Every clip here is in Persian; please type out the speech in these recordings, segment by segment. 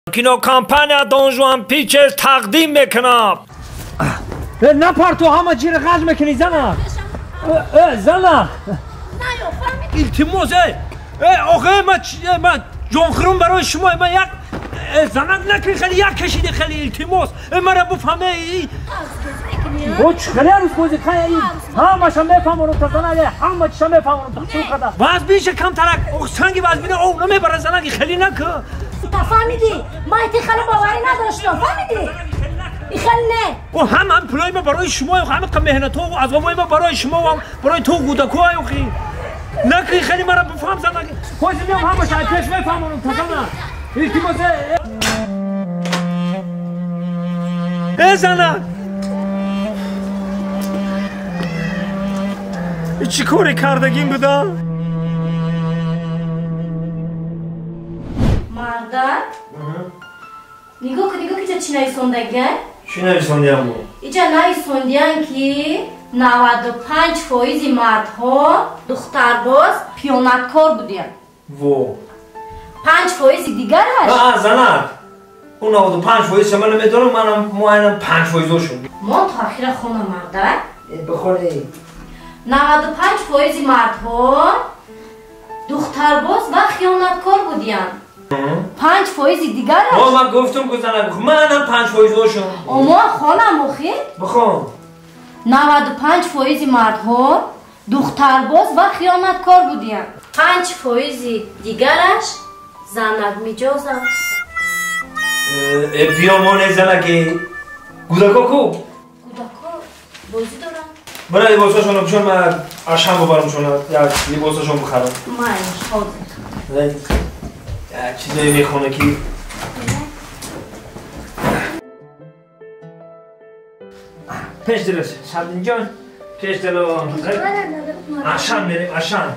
کینو کمپانیا دونجوان پیچز تقدیم میکنم. نه پارتو همه جیر غاز میکنی زنم. زنم. التماس آخه من جونخرون برای شما من یک زنم نکنی خیلی یک کشیده خیلی التماس مرا بفهمه او خیلی روز بازی خیلی همه شما میفهمون تا زنه همه شما میفهمون بخشو خدا باز بیش کم ترک سنگی باز بینه او نمیبره زنه خیلی نکه فهمیدی ما ایتی خیلی باوری نداشتم فهمیدی این خیلی نه او هم پلای ما برای شما و همه کم مهنت ها و از ما برای شما و برای تو گودکو های خیلی نکری خیلی مرا بفهم زنه خوشی میام همه شاید پیش میفهمون تا زنه التماس زنه چی کاری کردگیم بودا؟ مردن؟ نگاه که چی نویسندگی؟ چی نویسندگی همون؟ اینجا نویسندگی که 95% مردها دخترباز پیانتکار بودین و 5% دیگر هست؟ زنک اون 95% شما نمیدونم منم معینم 5% شد ما تاخیر خونه مردن؟ بخوری 95% مردها دخترباز و خیانتکار بودین 5% دیگر هست؟ من گفتم که زنک منم 5% شد اما خانم مخی؟ بخون 95% مردها دخترباز و خیانتکار بودین 5% دیگرش زنک میجازم بیامون زنکی گودکا کو؟ گودکا بازی دارم برای لباساشون بشون من اشم ببرمشون یک لباساشون بخرم مایش حاضر یک چیزایی میخونه که پیش درست شبدین جان پیش درست اشم میریم اشم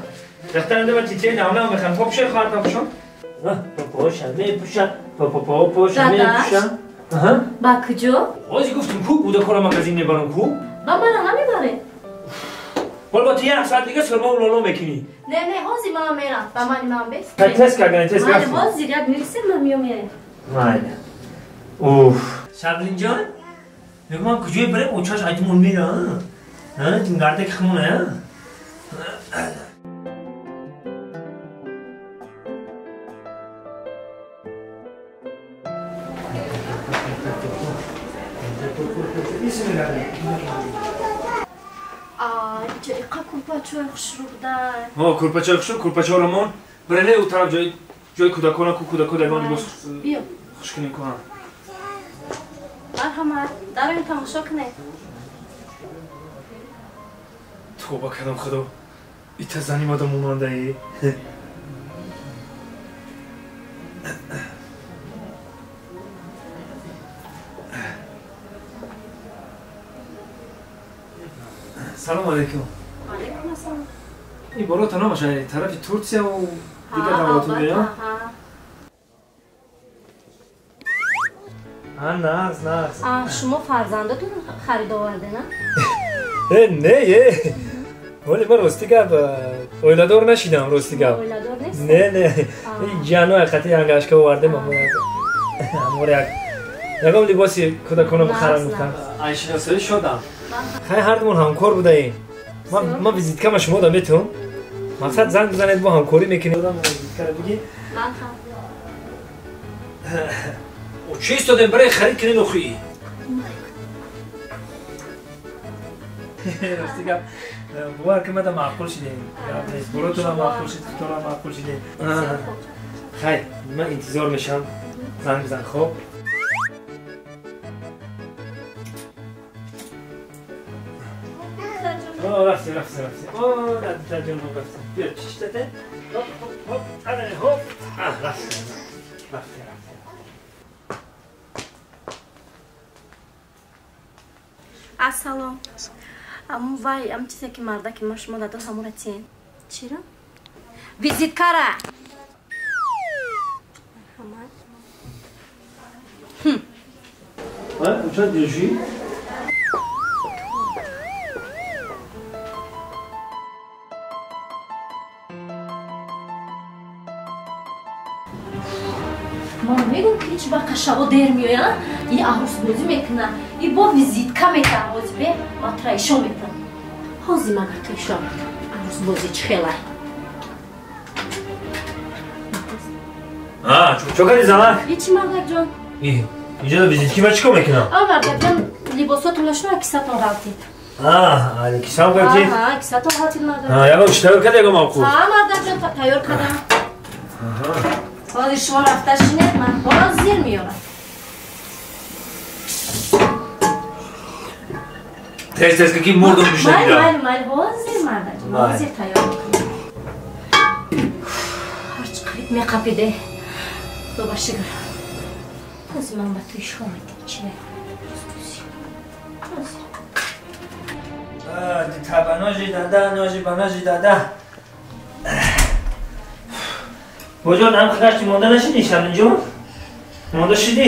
رختن دو تیتری نامه هم بخرم پا بشه خواهد پا بشون پاشم میپوشم پاشم میپوشم با کجا؟ آزی گفتم کو بوده کارا مگزین نبرم کو؟ با من نمیبره با تو یک ساعت دیگه سرما و لالو میکنی نه حوزی من میرم با من بست تست کردن تست من کردن حوزی ریاد میرسیم من میرم مایده اوف شبلین جان بگو من کجای بریم اوچاش ایتمون میره ها تیم گرده که خمونه چه اقا کورپاچوی خوش رو بودن کورپاچوی خوش رو کورپاچوی رامون برنه او طرف جای کودکانه کو کودکو دگانی بس خوش کنیم کنم مرحمت دارم تماشا کنه توبه کردم خدا ایتا زنی مادم مونانده ای سلام علیکم علیکم السلام این بارا تنها باشه طرف ترکیه و دیگه دولتون بیان نه شما فرزندتون خرید آورده نه؟ نه ولی من راستی گفت اویلادور نشیدم راستی گفت اویلادور نیست؟ نه جانو خطی انگشکه آورده امور یکم لباسی کودکانو بخرم گفتم آشناسایی شدم خیلی هر دومون همکار بوده این من ویزیت کم شما دارم بهتون مقصد زنگ بزنید با همکاری میکنید ویزیت کرده بگی او چیست دادم برای خرید کنید اخوی راستی گفت بوار که مدام معقول شده برو تو هم معقول شده تو هم معقول شده خیلی من انتظار میشم زنگ بزن خوب رفتی در جنوب رفتی بیا چشتته هپ رفتی السلام وای چیزی که مرده که ما شما دادو همون رتین چرا؟ ویزیت کاره اوچه دیرشی؟ ما میگم که هیچ وقت Марка шаво дер миёяд, и арӯсбозӣ мекунад, и бо визитка метавад ҳозир бе матра ишон мекунад. Ҳозир магар ту ишон мекунад. Арӯсбозӣ чӣ хелай? Чо кардӣ Замак? Ҳичи Мардаҷон. Инҷо визитки ва чӣ кор мекунам? Мардаҷон, либосотон лошно кисатон равтид. Кисам гартид? Кисатон равтид Мардаҷон. Ягон чӣ тайёр кардӣ ягон мавқуф? Мардаҷон, тайёр кардам. Ҳозир шумо рафта шинед, ман ҳозир меёрам. Тез ки мурдум бишнавидам. Майли, ҳозир Мардаҷон, ҳозир тайёр мекунам. Ҳарчи қариб меқапиде. Худо шукр. Ҳозир ман ба ту ишон метам, чӣ? Таба ножи дада, ножи ба ножи дада. Божон, ҳам хашти монда нашидӣ Шаминҷон? Монда шидӣ?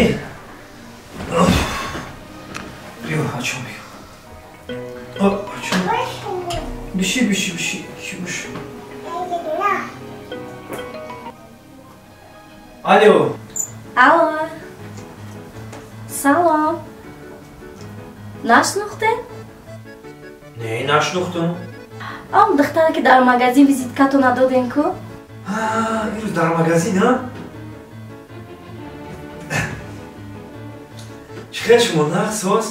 Биё, ачо биё. Ачо. Биши. Алло. Алло. Салом. Нашнохтед? Не, нашнохтум. Духтаре ки дар магазин визиткату надодем ку? Ирӯз дар магазин, а? Чӣ хел шумо нақсоз?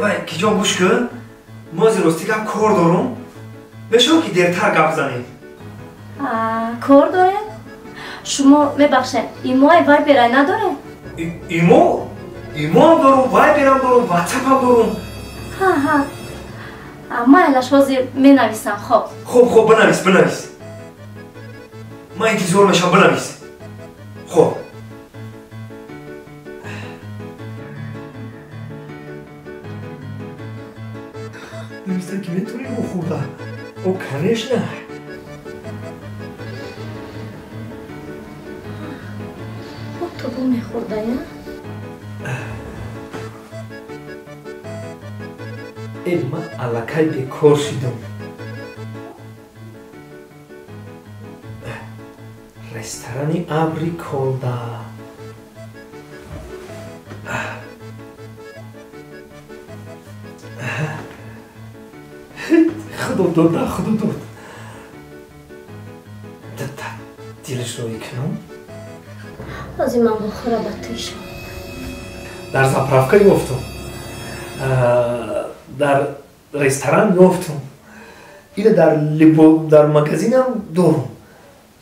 Вай, киҷон гӯш кун. Мо ҳозир рости гап кор дорум. Мешавад ки дертар гап занем. Кор дорем? Шумо мебахшед, имои вайберай надорем? Имо? Имоам дорум, вайберам дорум, ватсапам дорум. Майлаш ҳозир менависам, хоб. Хоб, бинавис. Ман интизор мешам, бинавис. Хоб. Навистан ки метавонем охӯрда. Конечно. То бо мехӯрдая? ман аллакай бекор шидам. Ресторани абри колда. Худо дод. Дилашро икунам. ҳозир ман бохӯра ба ту ишон. Дар заправка ёфтам. Дар ресторан ёфтам. Ина дар магазинам дорум.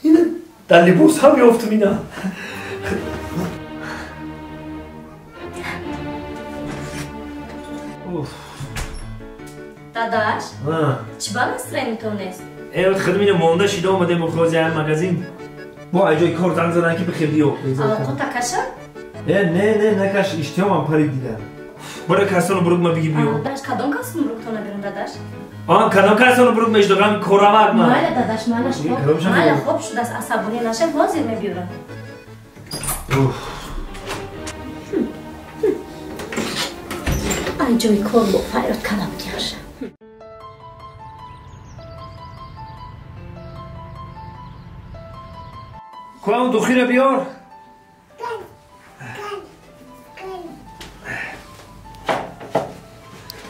Ина дар либос ҳам ёфтам ина. Дадаш? Чӣ ба настроениятон нест? Хидмина монда шида омадем охрози ҳам магазин. Бо аҷои кор занг задан ки бихел биё. Аллакота каша? Не, накаш, иштиёмам парид дидан. Бара касону бурук ма биги биё. Дадаш, кадом касону буруктона берун дадаш? Кадом касону бурук мештогам коравак ма. Майли дадаш, майли хоб шудааст, асабонӣ нашед, ҳозир мебиёрам. Аҷои кор бо фарёд калаб яша. Куам духира биёр.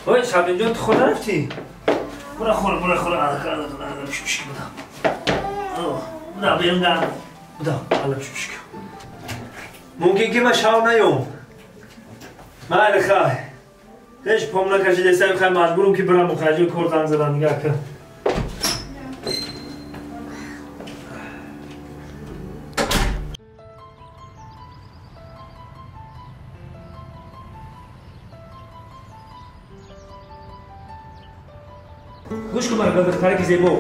Ой, Шабинҷон, ту хона рафтӣ? Бура хӯра. Пишпишки будам. Буда, берун гам. Буда, алла пишпишки. Мумкин ки ман шав наём. Майли хай. Ҳеҷ пом накашидесам, хай маҷбурам ки бирам мухаҷои кор занг задан дига ка. گوش کن مرا دختره که زیبا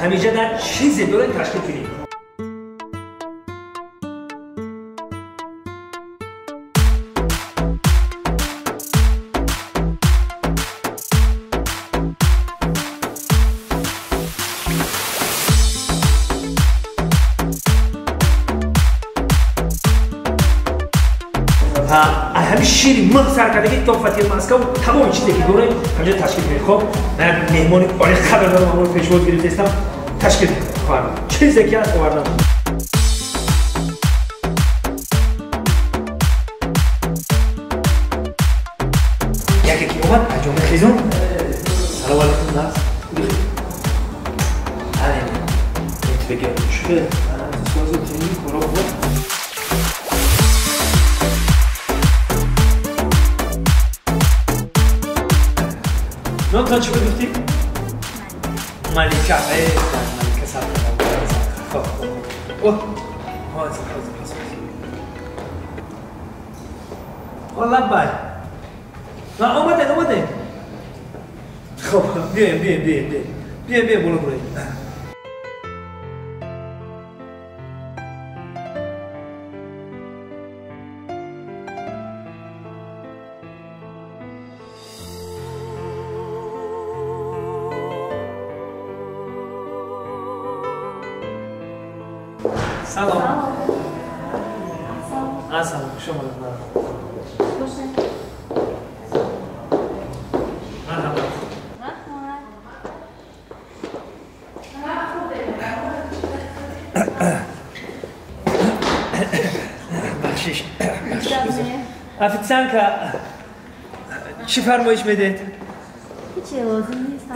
همیشه در چیزی داره تشکیل کنیم. همین شیری مه سرکردگی تا فتیل مسکو تمام چیزی که داره همینجا تشکیل کنید. خب من مهمانی عالی خبر دارم، اون پیشواز گرفتم تشکیل خواهرم چیزی که هست خواهرم. عزیزم سلام علیکم ناز آره بگم شده سوزی تیمی کارو بود نه تا چی گفتی مالیکا مالیکا سلام خب اوه حاضر والله بای نه اومده خب بیا برو سلام سلام شما بخشش официантка چی فرمایش میدید؟ هیچی لازم نیست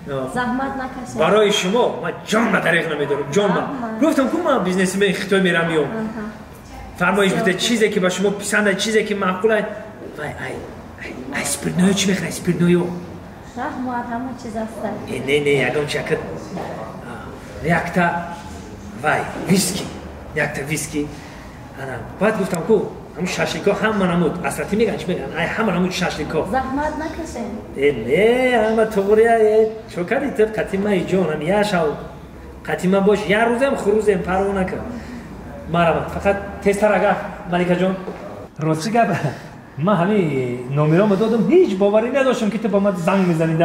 نه زحمت نکشید برای شما من جان به طریق نمیدارم جان من گفتم که من بیزنس من خطای میرم میام فرمایش بده چیزی که به شما پسنده چیزی که معقوله وای اسپرنوی چی میخوای اسپرنوی رحمت همه چیز هست نه یکم چکت یکتا وای ویسکی بعد گفتم که همون شاشلیکا هم نمود اصلاتی میگن چی میگن هم نمود شاشلیکا زحمت نکشین نه اما توریه چوکاری تو قتیمه جونم یا شاو قتیمه باش یا روزم خروزم پرو نکن مرام فقط تست راگا مالیکا جون راستی گپ من همین نمرامو دادم هیچ باوری نداشتم که تو با من زنگ میزنید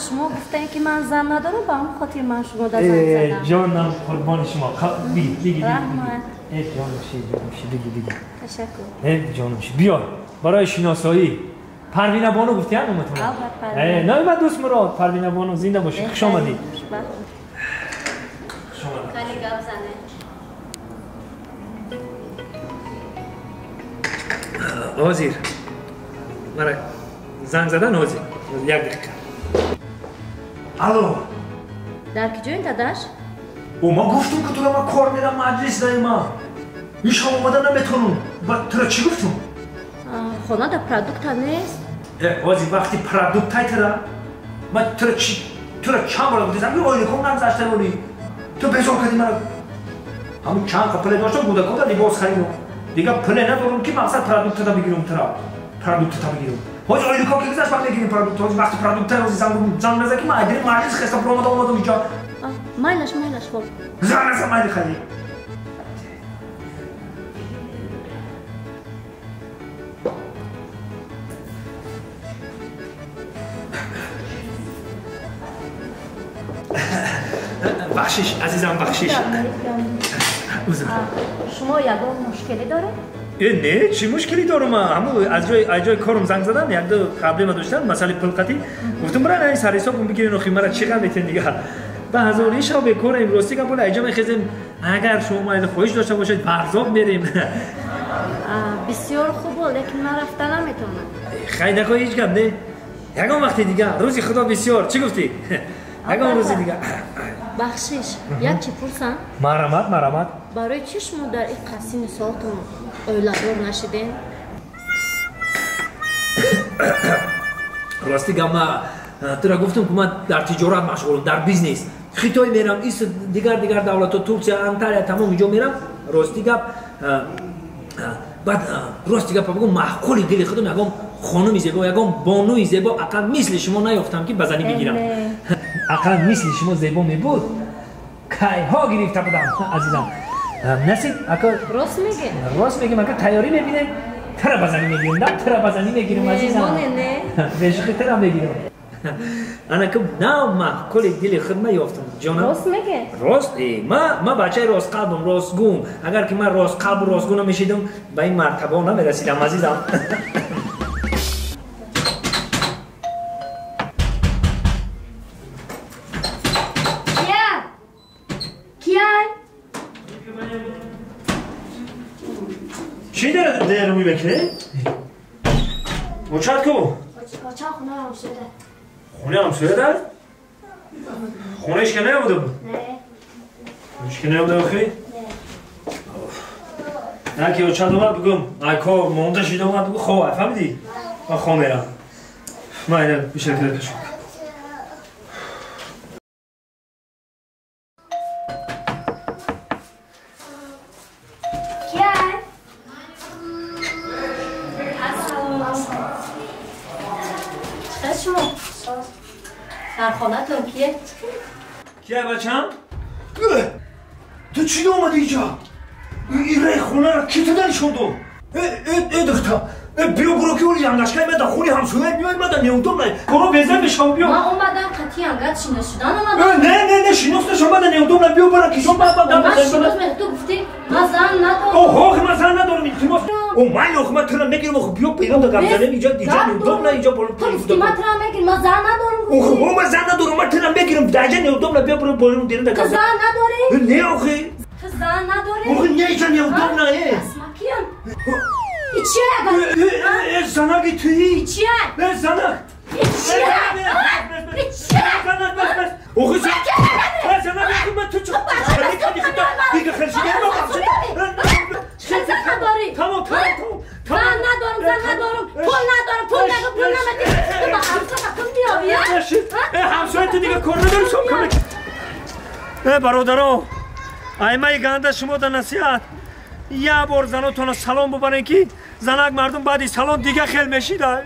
شما گفتین که من زن ندارم با اون خاطر من شما زنگ زدم جانم قربان شما دیگه رحمت دیگه تشکر جانمشی بیا برای شناسایی پروینه بانو گفتی هم اومد نه من دوست مراد پروینه بانو زنده باشی خوش آمدی خیلی گپ زنه حاضر مرا زنگ زدن حاضر یک دقیقه الو در کجایین داداش؟ او ما گفتم که تو ما کار میرم مجلس دایما ایش هم اومدن نمیتونم تو را چی گفتم؟ خونه در پرادکت نیست؟ حاضر وقتی پرادکت های ما تو را چند بار بودیزم یه آیلی کن نگذاشته بودی تو بزار کردی مرا همون چند پله داشتم بوده کن لباس خریدم دیگه پله ندارم که مقصد پرادکت تا بگیرم پرادکت تا بگیرم حاج آیلی کن که گذاشت وقتی بگیریم پرادکت وقتی پرادکت های زن نزد که ما ادیر مجلس خسته پر اومدم اینجا مایلش خب زن مایل خیلی بخشش عزیزم بخشش شما یگان مشکلی داره؟ نه چی مشکلی دارم همون از جای کارم زنگ زدن یک دو پرابلم داشتن مسئله پلقتی گفتم برای این سر حساب بگیرین و مرا چقدر میتین دیگه به هزار ایشا به کار امروزی که بوده اینجا میخوایم اگر شما ایده خواهش داشته باشید برزاب میریم بسیار خوبه لیکن من رفتن نمیتونم خیلی نکن هیچ گپ نه یکم وقتی دیگه روزی خدا بسیار چی گفتی یکم روزی دیگه بخشش یک چی پرسم مرامت برای چی شما در این قسیم ساعتون اولادور نشدین؟ راستی گم تو را گفتم که من در تجارت مشغولم در بیزنس خیتای میرم ایست دیگر دولت ترکیه انتالیا تمام اینجا میرم راستی گپ بعد راستی گپ بگم معقولی دل خودم یگام خانمی زیبا یگام بانوی زیبا اقل مثل شما نیافتم که بزنی بگیرم اقل مثل شما زیبا می بود کای ها گرفته بودم عزیزم نصیب اکا راست میگم اکا تیاری میبینیم ترا بزنی میگیرم نه ترا بزنی میگیرم عزیزم بشقی ترا میگیرم انا که نه ما کلی دل خود نیافتم جانم راست میگه راست ما بچه راست قلبم راست گون اگر که من راست قلب راست گون نمیشیدم به این مرتبه نمیرسیدم عزیزم چی داره رو میبکنه؟ اوچت کو؟ اوچت خونه هم شده. خونه هم شده؟ خونهش که نبوده بود؟ نه. خونهش که نبوده بخی؟ نه که اوچت اومد بگم ایکا مونده شده اومد بگو خواه فهمیدی؟ من خواه میرم من اینه بیشتر که دکشم در خانه تون کیه؟ کیه بچم؟ تو چی اومدی اینجا؟ این رای خونه را کی تو دنشون دو؟ دختر بیا برو که اولی انگشکای من در خونی همسویت میای من در نیوندم نه برو بزن بشم بیا من اومدم قطعی انگت شیناس شدن اومدم نه شیناس نشم من در نیوندم نه بیا برو کشم من شیناس من تو گفتی من زن ندارم اوه من زن ندارم التماس او من آخه من ترم بگیرم آخه بیا پیدا دا گمزنه اینجا نیوندم نه اینجا برو تو گفتی من ترم بگیر من زن ندارم اوه من زن ندارم من ترم بگیرم در اینجا نیوندم نه بیا برو دیرم دا تو گمزنه زن نداری؟ نه آخه تو زن نداری؟ اوه نه اینجا نیوندم نه اسمکیم İçiye Sana götüreyim. İçiye. Ben sana. İçiye. İçiye. O kız. Ben sana götüreyim ben Türkçe. Ben bir karşıya bak. Sen nadori. Tamam. Ben nadorum. Pul namadı. Dur bak hamsa bakın diyor ya. Hamsa دیگه کار نداری شما کنه. برادران. ایمای گنده شما در نصیحت. یه بار زناتون سلام ببرین که زنک مردم بعدی سلام دیگه خیلی میشیده